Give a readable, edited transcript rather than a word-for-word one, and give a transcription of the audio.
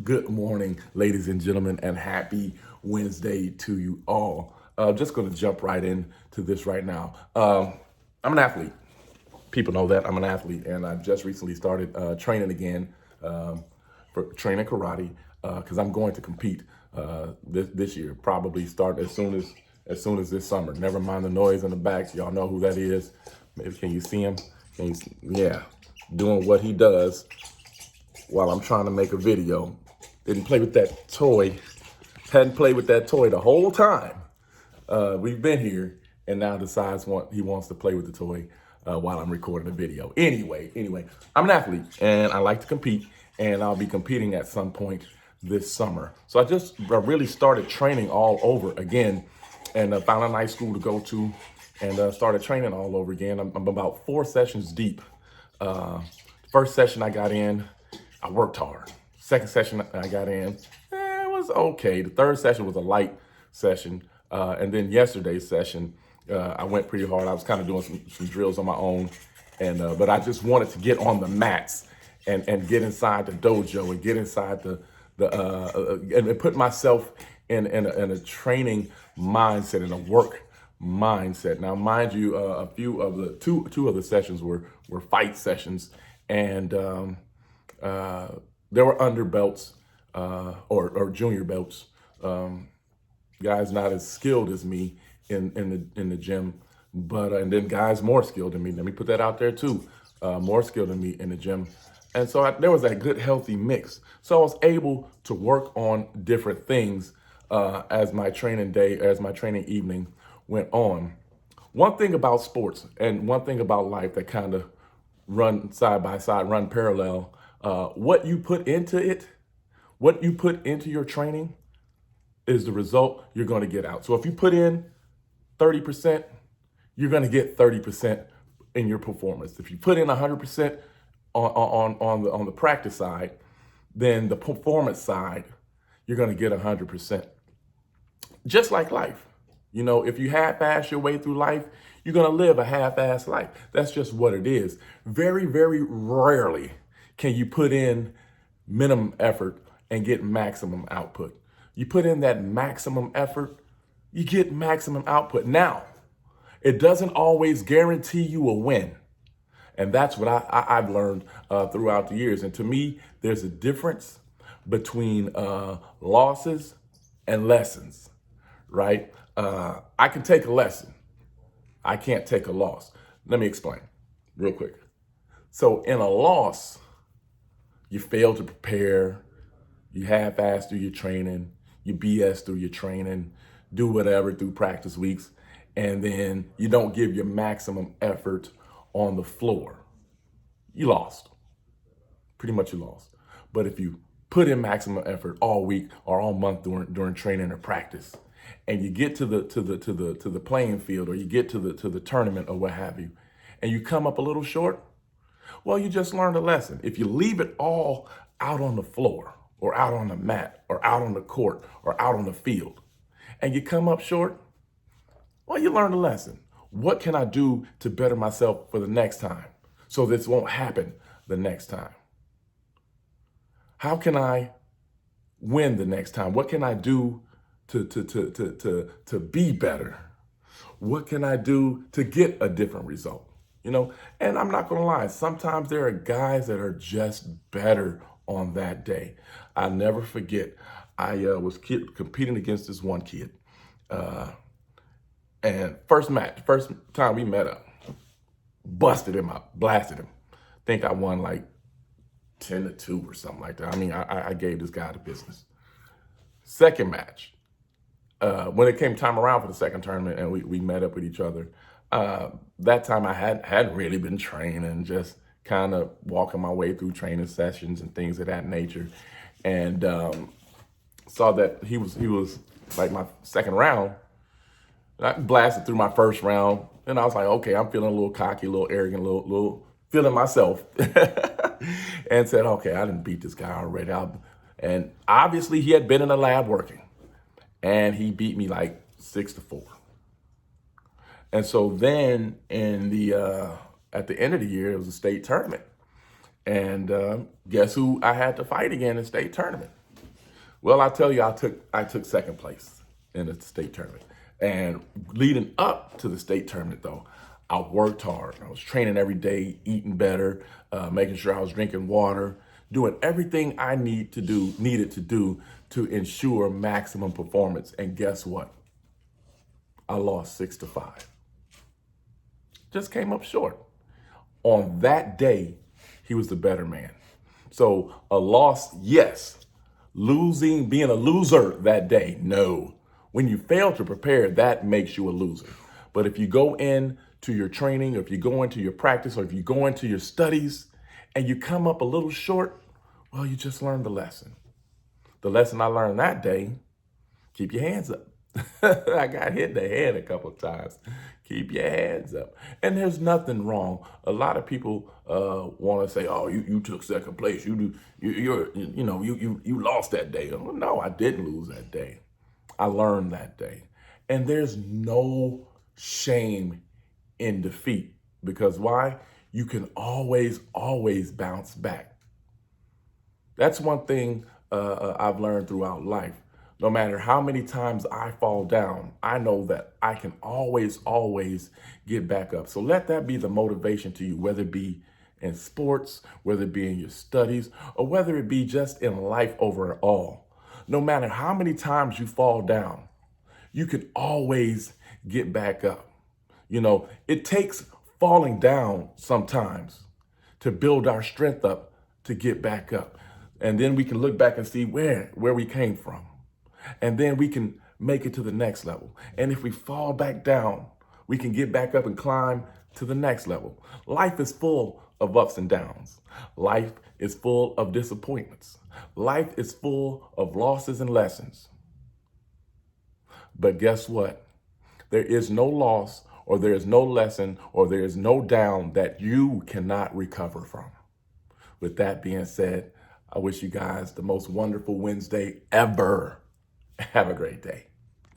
Good morning, ladies and gentlemen, and happy Wednesday to you all. Just going to jump right into this right now. I'm an athlete. People know that I'm an athlete, and I've just recently started training again for training karate because I'm going to compete this year. Probably start as soon as this summer. Never mind the noise in the back. Y'all know who that is. Maybe can you see him? Yeah, doing what he does while I'm trying to make a video. Didn't play with that toy. Hadn't played with that toy the whole time. We've been here, and now decides he wants to play with the toy while I'm recording a video. Anyway, I'm an athlete, and I like to compete, and I'll be competing at some point this summer. So I really started training all over again, and found a nice school to go to, and started training all over again. I'm about 4 sessions deep. First session I got in, I worked hard. Second session I got in, it was okay. The third session was a light session. And then yesterday's session, I went pretty hard. I was kind of doing some drills on my own. But I just wanted to get on the mats and get inside the dojo and get inside and put myself in a training mindset, in a work mindset. Now, mind you, a few of the two of the sessions were fight sessions, and there were underbelts or junior belts, guys not as skilled as me in the gym, but and then guys more skilled than me. Let me put that out there too, more skilled than me in the gym. And so there was that good, healthy mix. So I was able to work on different things as my training evening went on. One thing about sports and one thing about life that kind of run side by side, run parallel, what you put into it, what you put into your training is the result you're going to get out. So if you put in 30%, you're going to get 30% in your performance. If you put in 100% on the practice side, then the performance side, you're going to get 100%. Just like life. You know, if you half-ass your way through life, you're going to live a half-ass life. That's just what it is. Very, very rarely can you put in minimum effort and get maximum output. You put in that maximum effort, you get maximum output. Now, it doesn't always guarantee you a win. And that's what I've learned throughout the years. And to me, there's a difference between losses and lessons, right? I can take a lesson. I can't take a loss. Let me explain real quick. So in a loss, you fail to prepare, you half-ass through your training, you BS through your training, do whatever through practice weeks, and then you don't give your maximum effort on the floor. You lost. Pretty much you lost. But if you put in maximum effort all week or all month during training or practice, and you get to the playing field, or you get to the tournament or what have you, and you come up a little short, well, you just learned a lesson. If you leave it all out on the floor or out on the mat or out on the court or out on the field, and you come up short, well, you learned a lesson. What can I do to better myself for the next time so this won't happen the next time? How can I win the next time? What can I do to be better? What can I do to get a different result? You know, and I'm not gonna lie, sometimes there are guys that are just better on that day. I'll never forget, I was competing against this one kid. And first time we met up, busted him up, blasted him. Think I won like 10-2 or something like that. I mean, I gave this guy the business. Second match, when it came time around for the second tournament and we met up with each other, that time I hadn't really been training, just kind of walking my way through training sessions and things of that nature, and saw that he was like my second round. I blasted through my first round, and I was like, okay, I'm feeling a little cocky, a little arrogant, a little feeling myself, and said, okay, I didn't beat this guy already. And obviously he had been in the lab working, and he beat me like 6-4. And so then at the end of the year, it was a state tournament. And guess who I had to fight again in the state tournament? Well, I tell you, I took second place in the state tournament. And leading up to the state tournament, though, I worked hard. I was training every day, eating better, making sure I was drinking water, doing everything I needed to do to ensure maximum performance. And guess what? I lost 6-5. Just came up short. On that day, he was the better man. So a loss, yes. Losing, being a loser that day, no. When you fail to prepare, that makes you a loser. But if you go in to your training, or if you go into your practice, or if you go into your studies and you come up a little short, well, you just learned the lesson. The lesson I learned that day, keep your hands up. I got hit in the head a couple of times. Keep your hands up. And there's nothing wrong. A lot of people want to say, "Oh, you took second place. You lost that day." Oh, no, I didn't lose that day. I learned that day. And there's no shame in defeat, because why? You can always bounce back. That's one thing I've learned throughout life. No matter how many times I fall down, I know that I can always get back up. So let that be the motivation to you, whether it be in sports, whether it be in your studies, or whether it be just in life overall. No matter how many times you fall down, you can always get back up. It takes falling down sometimes to build our strength up to get back up. And then we can look back and see where we came from. And then we can make it to the next level. And if we fall back down, we can get back up and climb to the next level. Life is full of ups and downs. Life is full of disappointments. Life is full of losses and lessons. But guess what? There is no loss, or there is no lesson, or there is no down that you cannot recover from. With that being said, I wish you guys the most wonderful Wednesday ever. Have a great day.